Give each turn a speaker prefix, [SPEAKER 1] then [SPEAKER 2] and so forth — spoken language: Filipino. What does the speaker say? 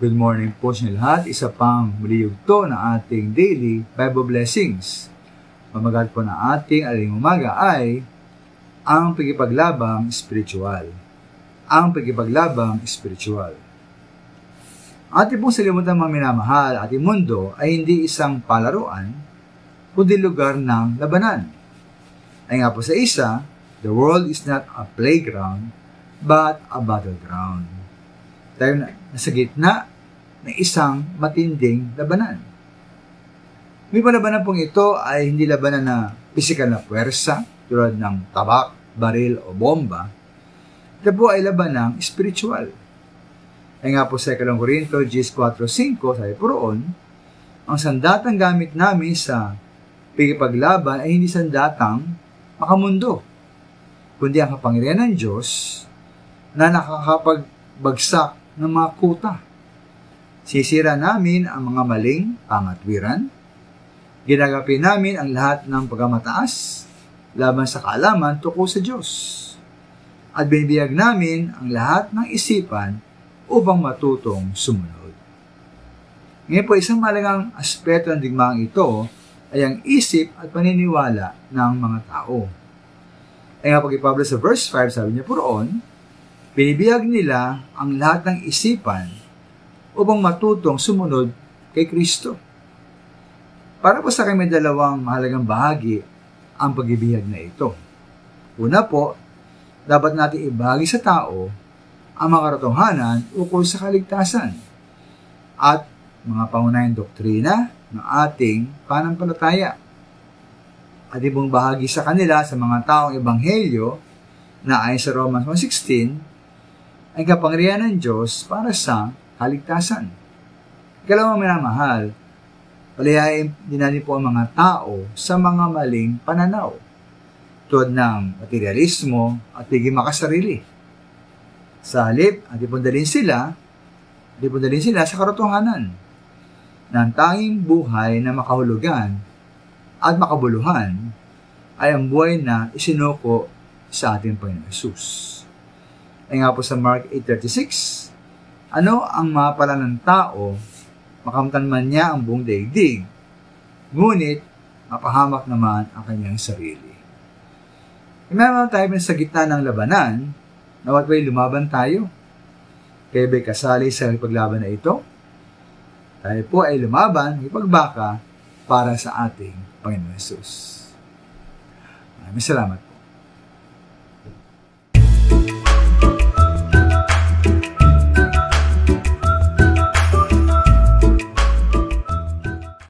[SPEAKER 1] Good morning po sa lahat. Isa pang muli yugto ng ating daily Bible blessings. Pamagat po na ating aling umaga ay ang pagipaglabang spiritual. Ang pagipaglabang spiritual. Ating pong salimutan mga minamahal, ating mundo ay hindi isang palaruan, kundi lugar ng labanan. Ay nga po sa isa, the world is not a playground, but a battleground. Tayo nasa gitna ng isang matinding labanan. May labanan pong ito ay hindi labanan na pisikal na puwersa, tulad ng tabak, baril o bomba. Ito po ay labanang spiritual. Ay nga po sa 2 Corinto 4:5, sabi po roon, ang sandatang gamit namin sa pagkipaglaban ay hindi sandatang makamundo, kundi ang kapangyarihan ng Diyos na nakakapagbagsak ng mga kuta. Sisira namin ang mga maling pangatwiran. Ginagapi namin ang lahat ng pagkamataas laban sa kaalaman tungkol sa Diyos. At binibiyag namin ang lahat ng isipan upang matutong sumunod. Ngayon po, isang malagang aspeto ng digmaang ito ay ang isip at paniniwala ng mga tao. Ay nga pag Pablo sa verse 5, sabi niya po roon, binibiyag nila ang lahat ng isipan upang matutong sumunod kay Kristo. Para po sa akin may dalawang mahalagang bahagi ang pagbibihag na ito. Una po, dapat natin ibahagi sa tao ang mga katotohanan ukol sa kaligtasan at mga pangunahing doktrina ng ating pananampalataya. At ibang bahagi sa kanila sa mga taong ebanghelyo na ayon sa Romans 1:16 ay kapangyarihan ng Diyos para sa kaligtasan. Ikalawang minamahal, palayain din natin po ang mga tao sa mga maling pananaw, tulad ng materialismo at piging makasarili. Sa halip, atipundalin sila sa katotohanan ng tanging buhay na makahulugan at makabuluhan ay ang buhay na isinuko sa ating Panginoon Hesus. Ay nga po sa Mark 8:36, ano ang mapala ng tao, makamtan man niya ang buong daigdig, ngunit mapahamak naman ang kanyang sarili. Meron tayo sa gitna ng labanan, nawat ba'y lumaban tayo? Kaya ba'y kasali sa paglaban na ito? Tayo po ay lumaban, ipagbaka para sa ating Panginoon Hesus. Maraming salamat po.